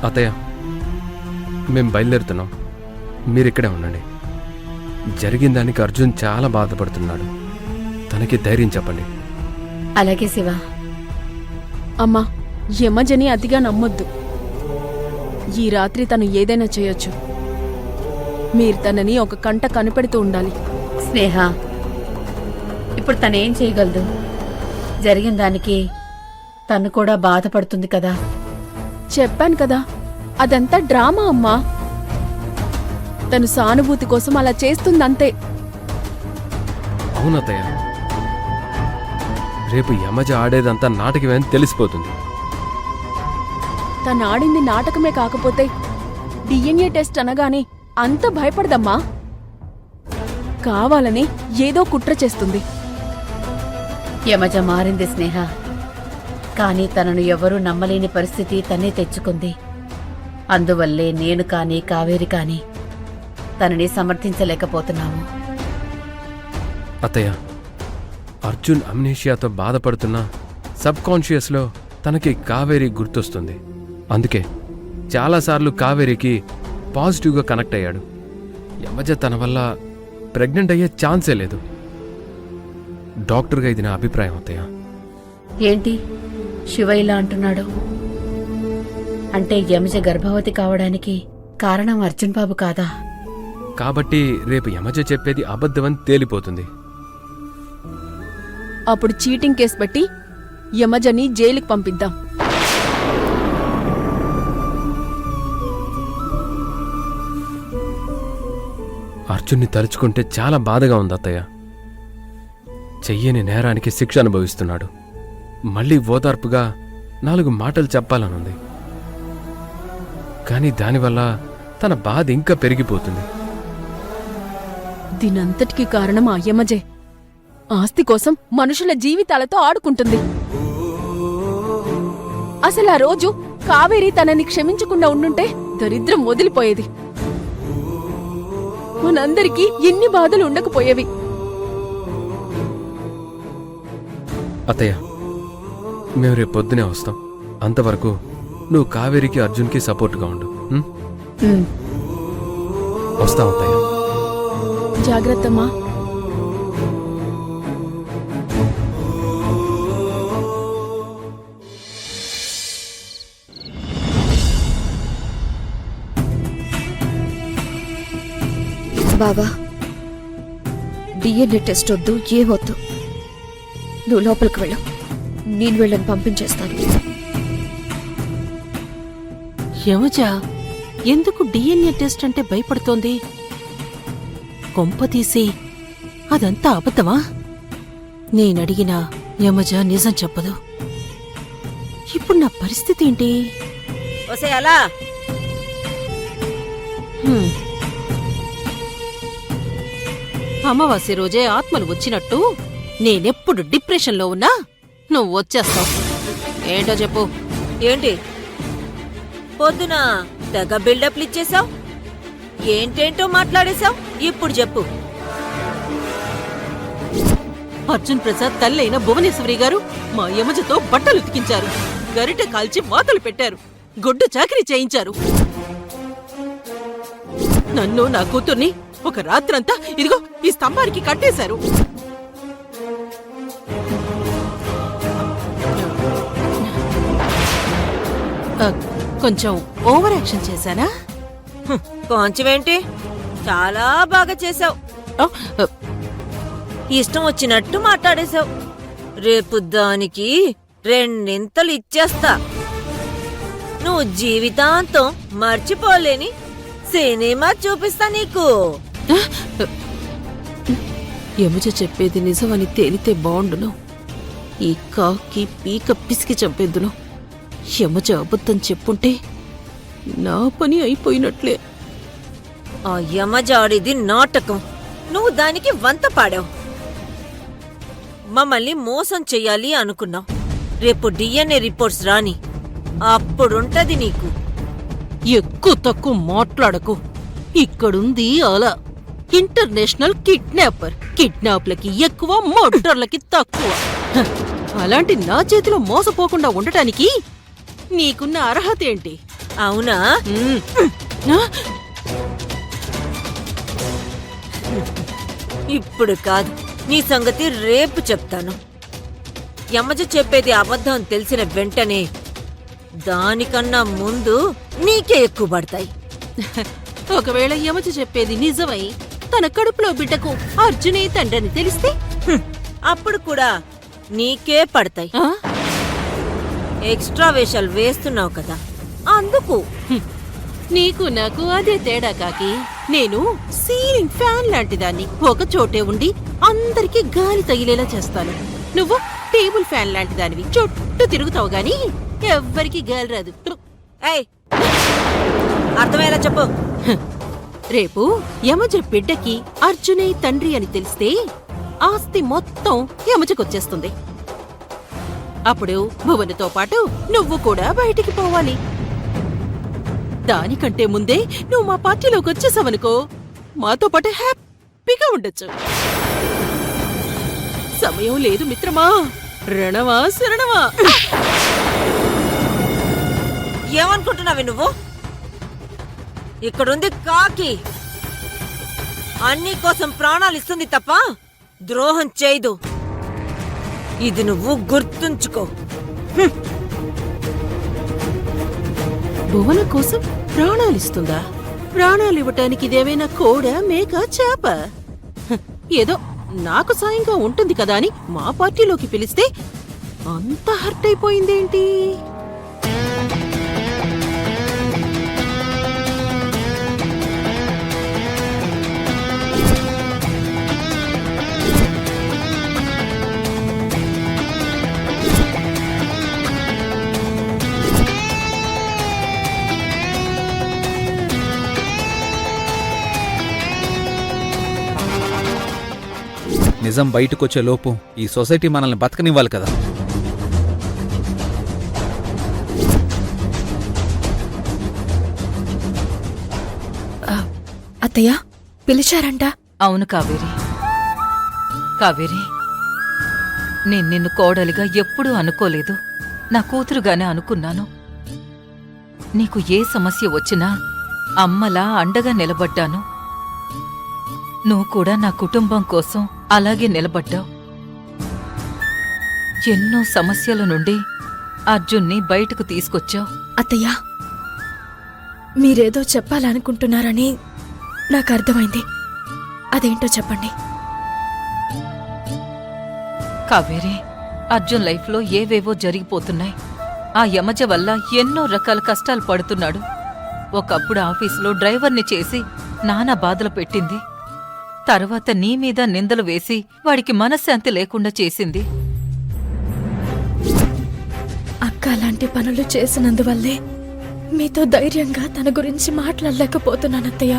అత్తయ్య, మేం బయలుదేరుతున్నాం. మీరిక్కడే ఉండండి. జరిగిన దానికి అర్జున్ చాలా బాధపడుతున్నాడు. తనకి ధైర్యం చెప్పండి. అలాగే శివ. అమ్మా, యమజని అతిగా నమ్మొద్దు. ఈ రాత్రి తను ఏదైనా చేయొచ్చు. మీరు తనని ఒక కంట కనిపెడుతూ ఉండాలి. స్నేహ, ఇప్పుడు తనేం చేయగలదు? జరిగిన దానికి తను కూడా బాధపడుతుంది కదా. చెప్పాను కదా, అదంతా డ్రామా అమ్మా. తను సానుభూతి కోసం అలా చేస్తుందంతే. అవునత్తయ్య, రేపు యమజ ఆడేదంతా నాటకమేని తెలిసిపోతుంది. తను ఆడింది నాటకమే కాకపోతే డిఎన్ఏ టెస్ట్ అనగానే అంత భయపడదమ్మా. కావాలని ఏదో కుట్ర చేస్తుంది. యమజ మారింది స్నేహ, కానీ తనను ఎవరూ నమ్మలేని పరిస్థితి తనే తెచ్చుకుంది. అందువల్లే నేను కానీ కావేరి కానీ తనని సమర్థించలేకపోతున్నాము. అత్తయ్య, అర్జున్ అమ్నేషియాతో బాధపడుతున్నా సబ్ కాన్షియస్లో తనకి కావేరి గుర్తొస్తుంది. అందుకే చాలాసార్లు కావేరికి పాజిటివ్గా కనెక్ట్ అయ్యాడు. యమజ తన వల్ల ప్రెగ్నెంట్ అయ్యే ఛాన్సే లేదు. డాక్టర్గా ఇది నా అభిప్రాయం అత్తయ్య. ఏంటి శివ ఇలా అంటున్నాడు? అంటే యమజ గర్భవతి కావడానికి కారణం అర్జున్ బాబు కాదా? కాబట్టి రేపు యమజ చెప్పేది అబద్ధమని తేలిపోతుంది. అప్పుడు చీటింగ్ కేసు పెట్టి యమజని జైలుకి పంపిద్దాం. అర్జున్ని తలుచుకుంటే చాలా బాధగా ఉంది అత్తయ్య. చెయ్యని నేరానికి శిక్ష అనుభవిస్తున్నాడు. మళ్ళీ ఓదార్పుగా 4 మాటలు చెప్పాలనుంది. కానీ దానివల్ల తన బాధ ఇంకా పెరిగిపోతుంది. దీనంతటికీ కారణం ఆ యమజే. ఆస్తి కోసం మనుషుల జీవితాలతో ఆడుకుంటుంది. అసలు ఆ రోజు కావేరి తనని క్షమించకుండా ఉండుంటే దరిద్రం వదిలిపోయేది. మనందరికీ ఎన్ని బాధలు ఉండకపోయేవి. అత్తయ్య, మేము రేపు పొద్దునే వస్తాం. అంతవరకు నువ్వు కావేరికి అర్జున్కి సపోర్ట్గా ఉండు. వస్తాం అత్తయ్య. జాగ్రత్తమ్మా. బాబా, డిఎన్ఏ టెస్ట్ వద్దు, ఏమొద్దు. నువ్వు లోపలికి వెళ్ళు, నేను వీళ్ళని పంపించేస్తాను. యమజ ఎందుకు డిఎన్ఏ టెస్ట్ అంటే భయపడుతోంది? కొంపతీసి అదంతా అబద్ధమా? నేనడిగినా యమజ నిజం చెప్పదు. ఇప్పుడు నా పరిస్థితి ఏంటి? అలా అమావాస్య రోజే ఆత్మలు వచ్చినట్టు నేనెప్పుడు డిప్రెషన్లో ఉన్నా నువ్వు వచ్చేస్తావు. ఏంటో చెప్పు. ఏంటి పొద్దున తెగ బిల్డప్లు ఇచ్చేసావు, ఏంటేంటో మాట్లాడేశావు. ఇప్పుడు చెప్పు. అర్జున్ ప్రసాద్ తల్లైన భువనేశ్వరి గారు మా యమజతో బట్టలు ఉతికించారు, గరిటె కాల్చి వాతలు పెట్టారు, గొడ్డు చాకిరీ చేయించారు. నన్ను నా కూతుర్ని ఒక రాత్రంతా ఇదిగో ఈ స్తంభానికి కట్టేశారు. కొంచెం ఓవర్ యాక్షన్ చేశానా? కొంచెమేంటి, చాలా బాగా చేశావు. ఇష్టం వచ్చినట్టు మాట్లాడేశావు. రేపు దానికి 2 ఇచ్చేస్తా. నువ్వు జీవితాంతం మర్చిపోలేని సినిమా చూపిస్తా నీకు. యమజ చెప్పేది నిజమని తేలితే బాగుండును. ఈ కాకి పీక పిసికి చంపేద్దును. యమజ అబద్ధం చెప్పుంటే నా పని అయిపోయినట్లే. ఆ యమజాడిది నాటకం. నువ్వు దానికి వంత పాడావు. మమ్మల్ని మోసం చెయ్యాలి అనుకున్నావు. రేపు డిఎన్ఏ రిపోర్ట్స్ రాని, అప్పుడుంటది నీకు. ఎక్కువ తక్కువ మాట్లాడకు. ఇక్కడుంది అలా ఇంటర్నేషనల్ కిడ్నాపర్. కిడ్నాప్లకి ఎక్కువ, మర్డర్లకి తక్కువ. అలాంటి నా చేతిలో మోసపోకుండా ఉండటానికి నీకున్న అర్హత ఏంటి? అవునా? ఆ, ఇప్పుడు కాదు, నీ సంగతి రేపు చెప్తాను. యమజ చెప్పేది అబద్ధం తెలిసిన వెంటనే దానికన్నా ముందు నీకే ఎక్కువ పడతాయి. ఒకవేళ యమజ చెప్పేది నిజమై తన కడుపులో బిడ్డకు అర్జునే తండ్రని తెలిస్తే అప్పుడు కూడా నీకే పడతాయి. ఆ? ఎక్స్ట్రా వేషాలు వేస్తున్నావు కదా, అందుకు. నీకు నాకు అదే తేడా కాకి. నేను సీలింగ్ ఫ్యాన్ లాంటి దాన్ని. ఒక చోటే ఉండి అందరికీ గాలి తగిలేలా చేస్తాను. నువ్వు టేబుల్ ఫ్యాన్ లాంటి దానివి. చుట్టూ తిరుగుతావు గాని ఎవ్వరికి గాలి రాదు. ఏయ్, అర్థమయ్యేలా చెప్పు. రేపు యమజ బిడ్డకి అర్జునే తండ్రి అని తెలిస్తే ఆస్తి మొత్తం యమజకొచ్చేస్తుంది. అప్పుడు భువనతో పాటు నువ్వు కూడా బయటికి పోవాలి. దానికంటే ముందే నువ్వు మా పార్టీలోకి వచ్చేసావనుకో, మాతో పాటు హ్యాపీగా ఉండొచ్చు. సమయం లేదు మిత్రమా. రణమా శరణమా. ఏమనుకుంటున్నావే నువ్వు? ఇక్కడుంది కాకి. అన్ని కోసం ప్రాణాలు ఇస్తుంది తప్ప ద్రోహం చేయదు. ఇది నువ్వు గుర్తుంచుకో. భువన కోసం ప్రాణాలిస్తుందా? ప్రాణాలివ్వటానికి ఇదేమైనా కోడ, మేక, చేప? ఏదో నాకు సాయంగా ఉంటుంది కదా అని మా పార్టీలోకి పిలిస్తే అంత హర్ట్ అయిపోయిందేంటి? నిజం బయటకొచ్చే లోపు ఈ సొసైటీ మనల్ని బతకనివ్వాలి కదా. అత్తయ్య పిలిచారంట. అవును కావేరి. కావేరి, నేను నిన్ను కోడలిగా ఎప్పుడూ అనుకోలేదు. నా కూతురుగానే అనుకున్నాను. నీకు ఏ సమస్య వచ్చినా అమ్మలా అండగా నిలబడ్డాను. నువ్వు కూడా నా కుటుంబం కోసం అలాగే నిలబడ్డావు. ఎన్నో సమస్యల నుండి అర్జున్ని బయటకు తీసుకొచ్చావు. అత్తయ్య మీరేదో చెప్పాలనుకుంటున్నారని నాకు అర్థమైంది. అదేంటో చెప్పండి. కావేరి, అర్జున్ లైఫ్లో ఏవేవో జరిగిపోతున్నాయి. ఆ యమజ వల్ల ఎన్నో రకాల కష్టాలు పడుతున్నాడు. ఒకప్పుడు ఆఫీసులో డ్రైవర్ని చేసి నానా బాధలు పెట్టింది. తర్వాత నీ మీద నిందలు వేసి వాడికి మనశ్శాంతి లేకుండా చేసింది. అక్క అలాంటి పనులు చేసినందువల్లే మీతో ధైర్యంగా తన గురించి మాట్లాడలేకపోతున్నానత్తయ్య.